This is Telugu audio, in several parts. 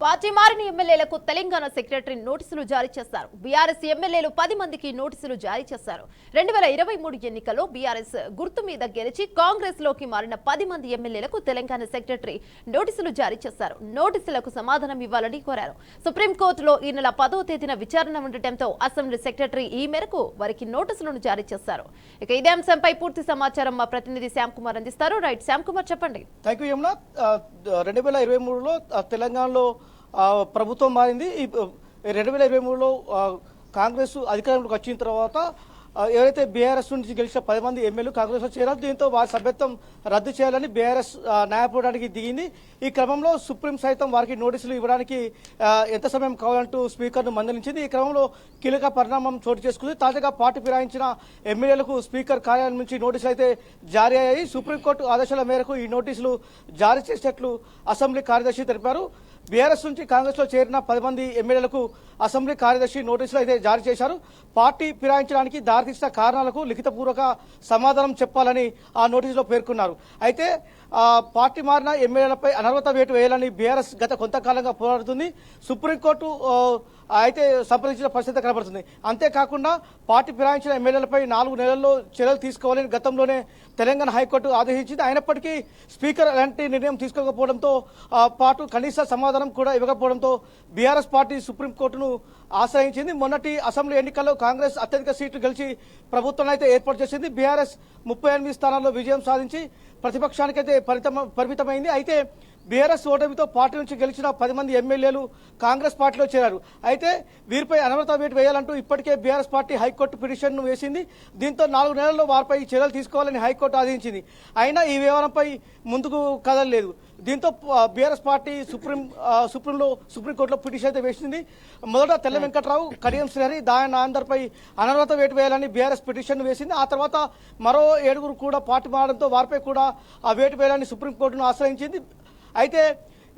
పార్టీ మారిన ఎమ్మెల్యేలకు తెలంగాణ సెక్రటరీ నోటీసులు జారీ చేశారు. బీఆర్ఎస్ ఎమ్మెల్యేలు 10 మందికి నోటీసులు జారీ చేశారు. 2023 ఎన్నికల్లో బీఆర్ఎస్ గుర్తు మీద గెలిచి కాంగ్రెస్ లోకి మారిన 10 మంది ఎమ్మెల్యేలకు తెలంగాణ సెక్రటరీ నోటీసులు జారీ చేశారు. నోటీసులకు సమాధానం ఇవ్వాలని కోరారు. సుప్రీంకోర్టులో ఈ నెల 10వ తేదీన విచారణ ఉండటంతో అసెంబ్లీ సెక్రటరీ ఈ మేరకు వారికి నోటీసులను జారీ చేశారు. ఇక ఇదే అంశంపై పూర్తి సమాచారం మా ప్రతినిధి శ్యామ్ కుమార్ అందిస్తారు. రైట్ శ్యామ్ కుమార్, చెప్పండి. Thank you Yamuna. 2023లో తెలంగాణలో ప్రభుత్వం మారింది. ఈ 2023లో కాంగ్రెస్ అధికారంలోకి వచ్చిన తర్వాత ఎవరైతే బీఆర్ఎస్ నుంచి గెలిచిన 10 మంది ఎమ్మెల్యేలు కాంగ్రెస్లో చేరారు. దీంతో వారి సభ్యత్వం రద్దు చేయాలని బీఆర్ఎస్ న్యాయపోవడానికి దిగింది. ఈ క్రమంలో సుప్రీం సైతం వారికి నోటీసులు ఇవ్వడానికి ఎంత సమయం కావాలంటూ స్పీకర్ను మందలించింది. ఈ క్రమంలో కీలక పరిణామం చోటు చేసుకుంది. తాజాగా పార్టీ ఫిరాయించిన ఎమ్మెల్యేలకు స్పీకర్ కార్యాలయం నుంచి నోటీసులు అయితే జారీ అయ్యాయి. సుప్రీంకోర్టు ఆదేశాల మేరకు ఈ నోటీసులు జారీ చేసినట్లు అసెంబ్లీ కార్యదర్శి తెలిపారు. బీఆర్ఎస్ నుంచి కాంగ్రెస్ లో చేరిన 10 మంది ఎమ్మెల్యేలకు అసెంబ్లీ కార్యదర్శి నోటీసులు అయితే జారీ చేశారు. పార్టీ ఫిరాయించడానికి దారితీసిన కారణాలకు లిఖితపూర్వక సమాధానం చెప్పాలని ఆ నోటీసులో పేర్కొన్నారు. అయితే పార్టీ మారిన ఎమ్మెల్యేలపై అనర్హత వేటు వేయాలని బీఆర్ఎస్ గత కొంతకాలంగా పోరాడుతుంది. సుప్రీంకోర్టు అయితే సంప్రదించిన పరిస్థితి కనబడుతుంది. అంతేకాకుండా పార్టీ ఫిరాయించిన ఎమ్మెల్యేలపై 4 నెలల్లో చర్యలు తీసుకోవాలని గతంలోనే తెలంగాణ హైకోర్టు ఆదేశించింది. అయినప్పటికీ స్పీకర్ ఎలాంటి నిర్ణయం తీసుకోకపోవడంతో పాటు కనీస సమాధానం కూడా ఇవ్వకపోవడంతో బీఆర్ఎస్ పార్టీ సుప్రీంకోర్టును ఆశ్రయించింది. మొన్నటి అసెంబ్లీ ఎన్నికల్లో కాంగ్రెస్ అత్యధిక సీట్లు గెలిచి ప్రభుత్వాన్ని అయితే ఏర్పాటు చేసింది. బీఆర్ఎస్ 38 స్థానాల్లో విజయం సాధించి ప్రతిపక్షానికైతే పరిమితమైంది. అయితే బీఆర్ఎస్ ఓటమితో పార్టీ నుంచి గెలిచిన 10 మంది ఎమ్మెల్యేలు కాంగ్రెస్ పార్టీలో చేరారు. అయితే వీరిపై అనర్హత వేటు వేయాలంటూ ఇప్పటికే బీఆర్ఎస్ పార్టీ హైకోర్టు పిటిషన్ను వేసింది. దీంతో 4 నెలల్లో వారిపై చర్యలు తీసుకోవాలని హైకోర్టు ఆదేశించింది. అయినా ఈ వ్యవహారంపై ముందుకు కదలలేదు. దీంతో బీఆర్ఎస్ పార్టీ సుప్రీంకోర్టులో పిటిషన్ అయితే వేసింది. మొదట తెల్ల వెంకట్రావు, కడియం శ్రీహరి, దాయన ఆందర్పై అనర్హత వేటు వేయాలని బీఆర్ఎస్ పిటిషన్ వేసింది. ఆ తర్వాత మరో 7 కూడా పార్టీ మారడంతో వారిపై కూడా ఆ వేటు వేయాలని సుప్రీంకోర్టును ఆశ్రయించింది. అయితే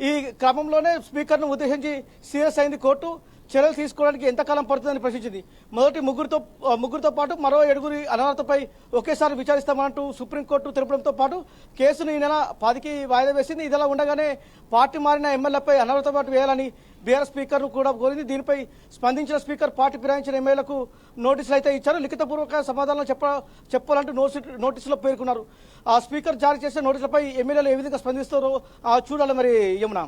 ఈ క్రమంలోనే స్పీకర్ను ఉద్దేశించి సీరియస్ అయింది కోర్టు. చర్యలు తీసుకోవడానికి ఎంతకాలం పడుతుందని ప్రశ్నించింది. మొదటి ముగ్గురితో పాటు మరో 7 అనర్హతపై ఒకేసారి విచారిస్తామంటూ సుప్రీంకోర్టు తెలపడంతో పాటు కేసును ఈ నెల 10కి వాయిదా వేసింది. ఇదిలా ఉండగానే పార్టీ మారిన ఎమ్మెల్యేలపై అనర్హత వేటు వేయాలని బీఆర్ఎస్ స్పీకర్ను కూడా కోరింది. దీనిపై స్పందించిన స్పీకర్ పార్టీ ఫిరాయించిన ఎమ్మెల్యేలకు నోటీసులు అయితే ఇచ్చారు. లిఖితపూర్వక సమాధానం చెప్పాలంటూ నోటీసులో పేర్కొన్నారు. ఆ స్పీకర్ జారీ చేసిన నోటీసులపై ఎమ్మెల్యేలు ఏ విధంగా స్పందిస్తారో చూడాలి మరి యమున.